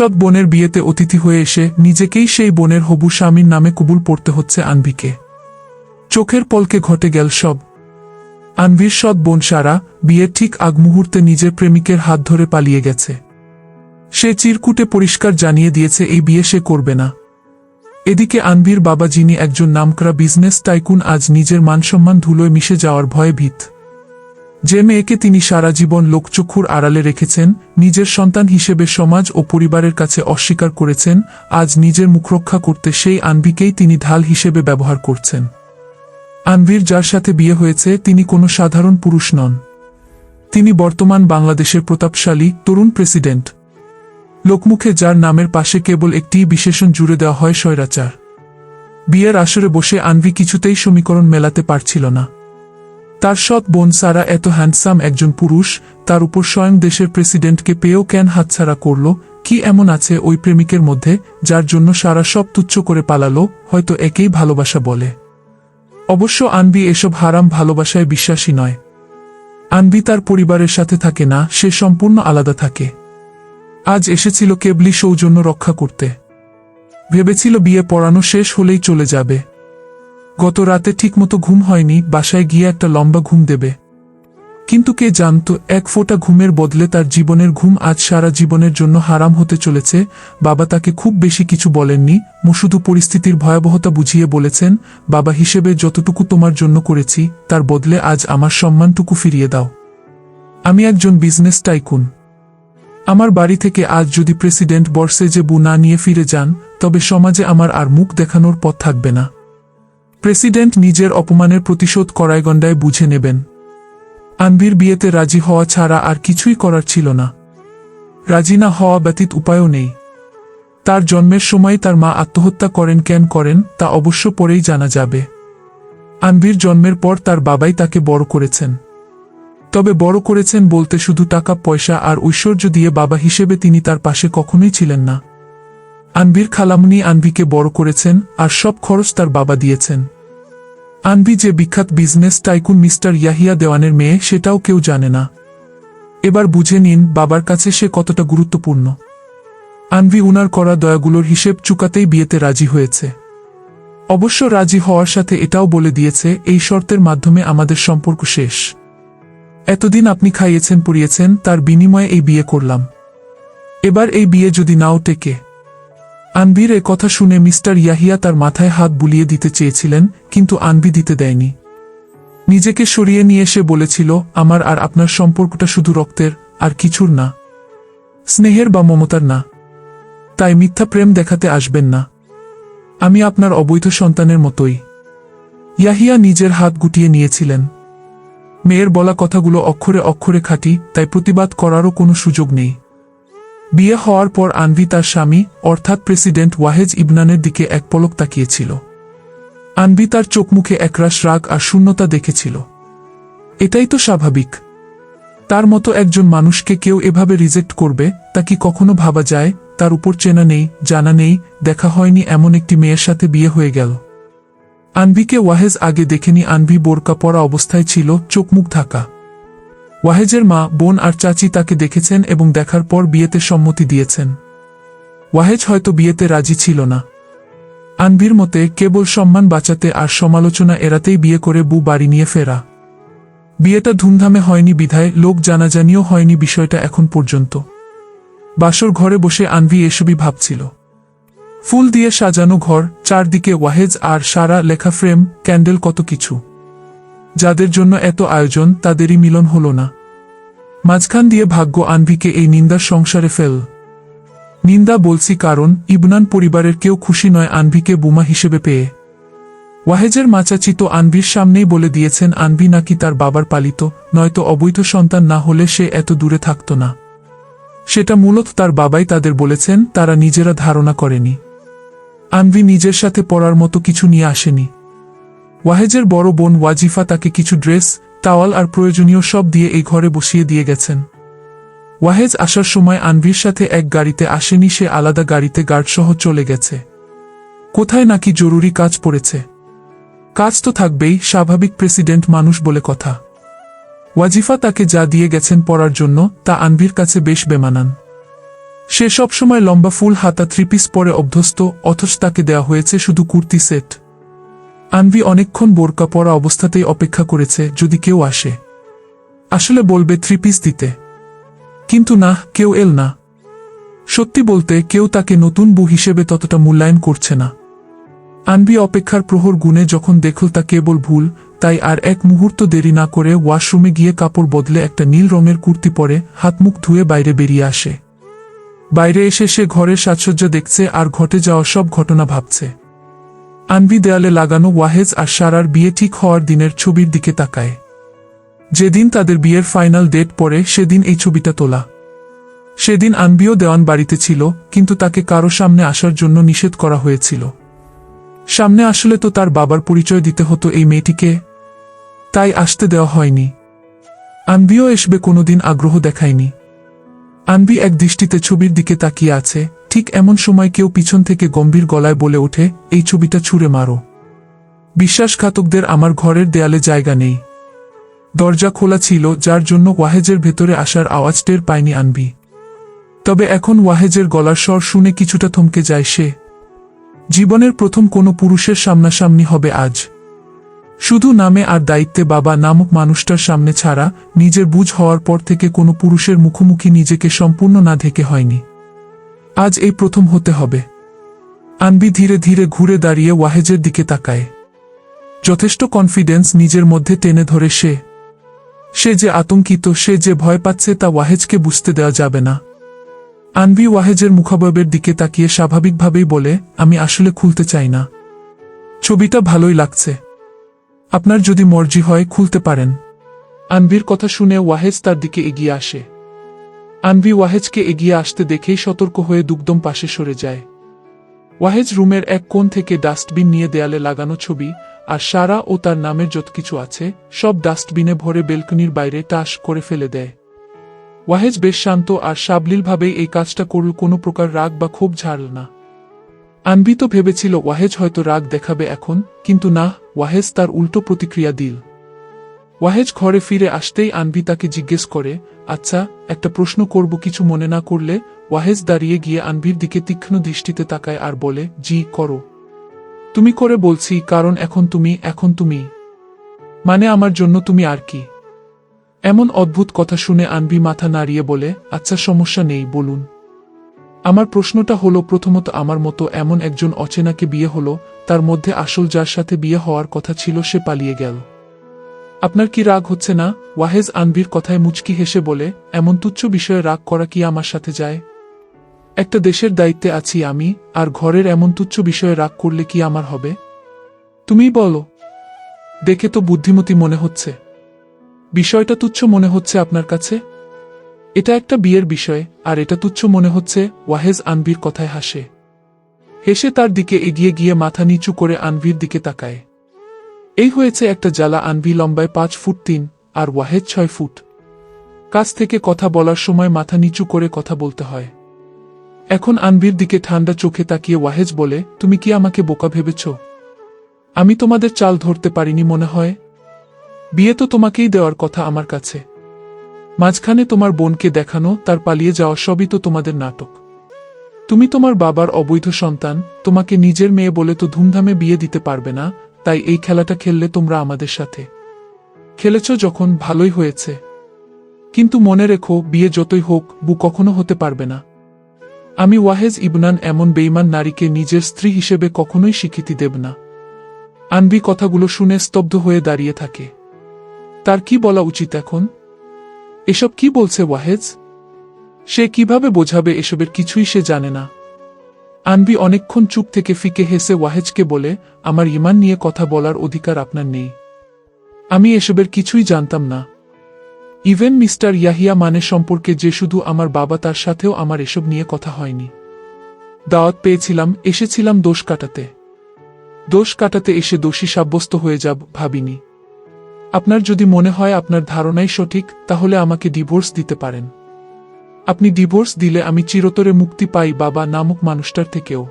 সৎ বোনের বিয়েতে অতিথি হয়ে এসে নিজেকেই সেই বোনের হবু স্বামীর নামে কবুল পড়তে হচ্ছে আনভিকে। চোখের পলকে ঘটে গেল সব। আনভির সৎ বোন সারা বিয়ের ঠিক আগ মুহূর্তে নিজের প্রেমিকের হাত ধরে পালিয়ে গেছে। সে চিরকুটে পরিষ্কার জানিয়ে দিয়েছে এই বিয়ে সে করবে না। এদিকে আনভির বাবা, যিনি একজন নামকরা বিজনেস টাইকুন, আজ নিজের মানসম্মান ধুলোয় মিশে যাওয়ার ভয়ে ভীত। যে মেয়েকে তিনি সারা জীবন লোকচক্ষুর আড়ালে রেখেছেন, নিজের সন্তান হিসেবে সমাজ ও পরিবারের কাছে অস্বীকার করেছেন, আজ নিজের মুখরক্ষা করতে সেই আনভিকেই তিনি ঢাল হিসেবে ব্যবহার করছেন। আনভির যার সাথে বিয়ে হয়েছে তিনি কোনো সাধারণ পুরুষ নন। তিনি বর্তমান বাংলাদেশের প্রতাপশালী তরুণ প্রেসিডেন্ট। লোকমুখে যার নামের পাশে কেবল একটি বিশেষণ জুড়ে দেওয়া হয়, স্বৈরাচার। বিয়ের আসরে বসে আনভি কিছুতেই সমীকরণ মেলাতে পারছিল না। তার সৎ বোন সারা এত হ্যান্ডসাম একজন পুরুষ, তার উপর স্বয়ং দেশের প্রেসিডেন্টকে পেয়েও কেন হাতছাড়া করল? কি এমন আছে ওই প্রেমিকের মধ্যে যার জন্য সারা সব তুচ্ছ করে পালালো? হয়তো একেই ভালোবাসা বলে। অবশ্য আনভি এসব হারাম ভালোবাসায় বিশ্বাসী নয়। আনভি তার পরিবারের সাথে থাকে না, সে সম্পূর্ণ আলাদা থাকে। আজ এসেছিল কেবলই সৌজন্য রক্ষা করতে। ভেবেছিল বিয়ে পড়ানো শেষ হলেই চলে যাবে। গত রাতে ঠিকমতো ঘুম হয়নি, বাসায় গিয়ে একটা লম্বা ঘুম দেবে। কিন্তু কে জানত এক ফোঁটা ঘুমের বদলে তার জীবনের ঘুম আজ সারা জীবনের জন্য হারাম হতে চলেছে। বাবা তাকে খুব বেশি কিছু বলেননি, শুধু পরিস্থিতির ভয়াবহতা বুঝিয়ে বলেছেন, বাবা হিসেবে যতটুকু তোমার জন্য করেছি তার বদলে আজ আমার সম্মানটুকু ফিরিয়ে দাও। আমি একজন বিজনেস টাইকুন। আমার বাড়ি থেকে আজ যদি প্রেসিডেন্ট বর্ষে যে বু না নিয়ে ফিরে যান, তবে সমাজে আমার আর মুখ দেখানোর পথ থাকবে না। প্রেসিডেন্ট নিজের অপমানের প্রতিশোধ কড়াইগণ্ডায় বুঝে নেবেন। আনভির বিয়েতে রাজি হওয়া ছাড়া আর কিছুই করার ছিল না। রাজি না হওয়া ব্যতীত উপায়ও নেই। তার জন্মের সময় তার মা আত্মহত্যা করেন, কেন করেন তা অবশ্য পরেই জানা যাবে। আনভির জন্মের পর তার বাবাই তাকে বড় করেছেন। তবে বড় করেছেন বলতে শুধু টাকা পয়সা আর ঐশ্বর্য দিয়ে বাবা হিসেবে তিনি তার পাশে কখনোই ছিলেন না। আনভির খালামণি আনভিকে বড় করেছেন, আর সব খরচ তার বাবা দিয়েছেন। আনভি যে বিখ্যাত বিজনেস টাইকুন মিস্টার ইয়াহিয়া দেওয়ানের মেয়ে, সেটাও কেউ জানে না। এবার বুঝে নিন বাবার কাছে সে কতটা গুরুত্বপূর্ণ। আনভি উনার করা দয়াগুলোর হিসেব চুকাতেই বিয়েতে রাজি হয়েছে। অবশ্য রাজি হওয়ার সাথে এটাও বলে দিয়েছে, এই শর্তের মাধ্যমে আমাদের সম্পর্ক শেষ। এতদিন আপনি খাইয়েছেন পরিয়েছেন, তার বিনিময়ে এই বিয়ে করলাম। এবার এই বিয়ে যদি নাও টেকে। আনভির এ কথা শুনে মিস্টার ইয়াহিয়া তার মাথায় হাত বুলিয়ে দিতে চেয়েছিলেন, কিন্তু আনভি দিতে দেয়নি। নিজেকে সরিয়ে নিয়ে সে বলেছিল, আমার আর আপনার সম্পর্কটা শুধু রক্তের, আর কিছুর না, স্নেহের বা মমতার না। তাই মিথ্যা প্রেম দেখাতে আসবেন না। আমি আপনার অবৈধ সন্তানের মতোই। ইয়াহিয়া নিজের হাত গুটিয়ে নিয়েছিলেন। মেয়ের বলা কথাগুলো অক্ষরে অক্ষরে খাঁটি, তাই প্রতিবাদ করারও কোনো সুযোগ নেই। বিয়ে হওয়ার পর আনভি তার স্বামী অর্থাৎ প্রেসিডেন্ট ওয়াহেজ ইবনানের দিকে এক পলক তাকিয়েছিল। আনভি তার চোখমুখে একরাশ রাগ আর শূন্যতা দেখেছিল। এটাই তো স্বাভাবিক। তার মতো একজন মানুষকে কেউ এভাবে রিজেক্ট করবে, তা কি কখনো ভাবা যায়? তার উপর চেনা নেই, জানা নেই, দেখা হয়নি এমন একটি মেয়ের সাথে বিয়ে হয়ে গেল। আনভিকে ওয়াহেজ আগে দেখেনি। আনভি বোরকা পরা অবস্থায় ছিল, চোখ মুখ ঢাকা। ওয়াহেজের মা, বোন আর চাচি তাকে দেখেছেন এবং দেখার পর বিয়েতে সম্মতি দিয়েছেন। ওয়াহেজ হয়তো বিয়েতে রাজি ছিল না। আনভির মতে কেবল সম্মান বাঁচাতে আর সমালোচনা এড়াতেই বিয়ে করে বউ বাড়ি নিয়ে ফেরা। বিয়েটা ধুমধামে হয়নি বিধায় লোক জানাজানিও হয়নি বিষয়টা এখন পর্যন্ত। বাসর ঘরে বসে আনভি এসবই ভাবছিল। ফুল দিয়ে সাজানো ঘর, চারদিকে ওয়াহেজ আর সারা লেখা ফ্রেম, ক্যান্ডেল, কত কিছু। যাদের জন্য এত আয়োজন তাদেরই মিলন হল না। মাঝখান দিয়ে ভাগ্য আনভিকে এই নিন্দার সংসারে ফেল। নিন্দা বলছি কারণ ইবনান পরিবারের কেউ খুশি নয় আনভিকে বোমা হিসেবে পেয়ে। ওয়াহেজের মাচাচি তো আনভির সামনেই বলে দিয়েছেন আনভি নাকি তার বাবার পালিত, নয়তো অবৈধ সন্তান না হলে সে এত দূরে থাকত না। সেটা মূলত তার বাবাই তাদের বলেছেন, তারা নিজেরা ধারণা করেনি। আনভি নিজের সাথে পরার মতো কিছু নিয়ে আসেনি। ওয়াহেজের বড় বোন ওয়াজিফা তাকে কিছু ড্রেস, টাওয়াল আর প্রয়োজনীয় সব দিয়ে এই ঘরে বসিয়ে দিয়ে গেছেন। ওয়াহেজ আসার সময় আনভির সাথে এক গাড়িতে আসেনি, সে আলাদা গাড়িতে গার্ডসহ চলে গেছে। কোথায় নাকি জরুরি কাজ পড়েছে। কাজ তো থাকবেই, স্বাভাবিক প্রেসিডেন্ট মানুষ বলে কথা। ওয়াজিফা তাকে যা দিয়ে গেছেন পড়ার জন্য তা আনভির কাছে বেশ বেমানান। সে সবসময় লম্বা ফুল হাতা থ্রিপিস পরে অভ্যস্ত, অথচ তাকে দেওয়া হয়েছে শুধু কুর্তি সেট। আনভি অনেকক্ষণ বোরকা পরা অবস্থাতেই অপেক্ষা করেছে যদি কেউ আসে, আসলে বলবে থ্রিপিস দিতে। কিন্তু না, কেউ এল না। সত্যি বলতে কেউ তাকে নতুন বউ হিসেবে ততটা মূল্যায়ন করছে না। আনভি অপেক্ষার প্রহর গুণে যখন দেখল তা কেবল ভুল, তাই আর এক মুহূর্ত দেরি না করে ওয়াশরুমে গিয়ে কাপড় বদলে একটা নীল রঙের কুর্তি পরে হাত মুখ ধুয়ে বাইরে বেরিয়ে আসে। বাইরে এসে সে ঘরের সাজসজ্জা দেখছে আর ঘটে যাওয়া সব ঘটনা ভাবছে। আনভি দেয়ালে লাগানো ওয়াহেজ আর সারার বিয়ে ঠিক হওয়ার দিনের ছবির দিকে তাকায়। যেদিন তাদের বিয়ের ফাইনাল ডেট পড়ে সেদিন এই ছবিটা তোলা। সেদিন আনভিও দেওয়ান বাড়িতে ছিল, কিন্তু তাকে কারো সামনে আসার জন্য নিষেধ করা হয়েছিল। সামনে আসলে তো তার বাবার পরিচয় দিতে হতো এই মেয়েটিকে, তাই আসতে দেওয়া হয়নি। আনভিও আসবে কোনোদিন আগ্রহ দেখায়নি। আনভি এক দৃষ্টিতে ছবির দিকে তাকিয়ে আছে, ঠিক এমন সময় কেউ পিছন থেকে গম্ভীর গলায় বলে ওঠে, এই ছবিটা ছুঁড়ে মারো। বিশ্বাসঘাতকদের আমার ঘরের দেয়ালে জায়গা নেই। দরজা খোলা ছিল, যার জন্য ওয়াহেজের ভেতরে আসার আওয়াজ টের পায়নি আনভি। তবে এখন ওয়াহেজের গলার স্বর শুনে কিছুটা থমকে যায় সে। জীবনের প্রথম কোনো পুরুষের সামনাসামনি হবে আজ, শুধু নামে আর দায়িত্বে বাবা নামক মানুষটার সামনে ছাড়া। নিজের বুঝ হওয়ার পর থেকে কোনো পুরুষের মুখোমুখি নিজেকে সম্পূর্ণ না ঢেকে হয়নি, আজ এই প্রথম হতে হবে। আনভি ধীরে ধীরে ঘুরে দাঁড়িয়ে ওয়াহেজের দিকে তাকায়। যথেষ্ট কনফিডেন্স নিজের মধ্যে টেনে ধরে সে যে আতঙ্কিত, সে যে ভয় পাচ্ছে তা ওয়াহেজকে বুঝতে দেওয়া যাবে না। আনভি ওয়াহেজের মুখাবয়বের দিকে তাকিয়ে স্বাভাবিকভাবেই বলে, আমি আসলে খুলতে চাই না। ছবিটা ভালোই লাগছে, আপনার যদি মর্জি হয় খুলতে পারেন। আনভির কথা শুনে ওয়াহেজ তার দিকে এগিয়ে আসে। আনভি ওয়াহেজকে এগিয়ে আসতে দেখেই সতর্ক হয়ে দুকদম পাশে সরে যায়। ওয়াহেজ রুমের এক কোণ থেকে ডাস্টবিন নিয়ে দেয়ালে লাগানো ছবি আর সারা ও তার নামের যত কিছু আছে সব ডাস্টবিনে ভরে বেলকনির বাইরে টাস করে ফেলে দেয়। ওয়াহেজ বেশ শান্ত আর সাবলীলভাবেই এই কাজটা করল, কোনো প্রকার রাগ বা ক্ষোভ ঝাড়ল না। আনভি তো ভেবেছিল ওয়াহেজ হয়তো রাগ দেখাবে এখন, কিন্তু না, ওয়াহেজ তার উল্টো প্রতিক্রিয়া দিল। ওয়াহেজ ঘরে ফিরে আসতেই আনভি তাকে জিজ্ঞেস করে, আচ্ছা একটা প্রশ্ন করব, কিছু মনে না করলে? ওয়াহেজ দাঁড়িয়ে গিয়ে আনভির দিকে তীক্ষ্ণ দৃষ্টিতে তাকায় আর বলে, জি করো। তুমি করে বলছি, কারণ এখন তুমি মানে আমার জন্য তুমি আর কি? এমন অদ্ভুত কথা শুনে আনভি মাথা নাড়িয়ে বলে, আচ্ছা সমস্যা নেই, বলুন। আমার প্রশ্নটা হলো, প্রথমত আমার মতো এমন একজন অচেনাকে বিয়ে হলো, তার মধ্যে আসল যার সাথে বিয়ে হওয়ার কথা ছিল সে পালিয়ে গেল। আপনার কি রাগ হচ্ছে না? ওয়াহেজ আনভির কথায় মুচকি হেসে বলে, এমন তুচ্ছ বিষয়ে রাগ করা কি আমার সাথে যায়? একটা দেশের দায়িত্বে আছি আমি, আর ঘরের এমন তুচ্ছ বিষয়ে রাগ করলে কি আমার হবে? তুমিই বলো। দেখে তো বুদ্ধিমতী মনে হচ্ছে। বিষয়টা তুচ্ছ মনে হচ্ছে আপনার কাছে? এটা একটা বিয়ের বিষয়, আর এটা তুচ্ছ মনে হচ্ছে? ওয়াহেজ আনভির কথায় হাসে। হেসে তার দিকে এগিয়ে গিয়ে মাথা নিচু করে আনভির দিকে তাকায়। এই হয়েছে একটা জ্বালা। আনভি লম্বায় 5 ফুট 3 আর ওয়াহেজ 6 ফুট। কাছ থেকে কথা বলার সময় মাথা নিচু করে কথা বলতে হয়। এখন আনভির দিকে ঠান্ডা চোখে তাকিয়ে ওয়াহেজ বলে, তুমি কি আমাকে বোকা ভেবেছ? আমি তোমাদের চাল ধরতে পারিনি মনে হয়? বিয়ে তো তোমাকেই দেওয়ার কথা আমার কাছে। মাঝখানে তোমার বোনকে দেখানো, তার পালিয়ে যাওয়া, সবই তো তোমাদের নাটক। তুমি তোমার বাবার অবৈধ সন্তান, তোমাকে নিজের মেয়ে বলে তো ধুমধামে বিয়ে দিতে পারবে না, তাই এই খেলাটা খেললে তোমরা আমাদের সাথে। খেলেছ যখন, ভালোই হয়েছে। কিন্তু মনে রেখো, বিয়ে যতই হোক, বউ কখনো হতে পারবে না। আমি ওয়াহেজ ইবনান এমন বেঈমান নারীকে নিজের স্ত্রী হিসেবে কখনোই স্বীকৃতি দেব না। আনভি কথাগুলো শুনে স্তব্ধ হয়ে দাঁড়িয়ে থাকে। তার কি বলা উচিত এখন? এসব কি বলছে ওয়াহেজ? সে কিভাবে বোঝাবে? এসবের কিছুই সে জানে না। আনভি অনেকক্ষণ চুপ থেকে ফিকে হেসে ওয়াহেজকে বলে, আমার ঈমান নিয়ে কথা বলার অধিকার আপনার নেই। আমি এসবের কিছুই জানতাম না। ইভেন মিস্টার ইয়াহিয়া মানে সম্পর্কে যে শুধু আমার বাবা, তার সাথেও আমার এসব নিয়ে কথা হয়নি। দাওয়াত পেয়েছিলাম, এসেছিলাম দোষ কাটাতে। দোষ কাটাতে এসে দোষী সাব্যস্ত হয়ে যাব ভাবিনি। আপনার যদি মনে হয় আপনার ধারণাই সঠিক, তাহলে আমাকে ডিভোর্স দিতে পারেন। আপনি ডিভোর্স দিলে আমি চিরতরে মুক্তি পাই বাবা নামক মানুষটার থেকেও।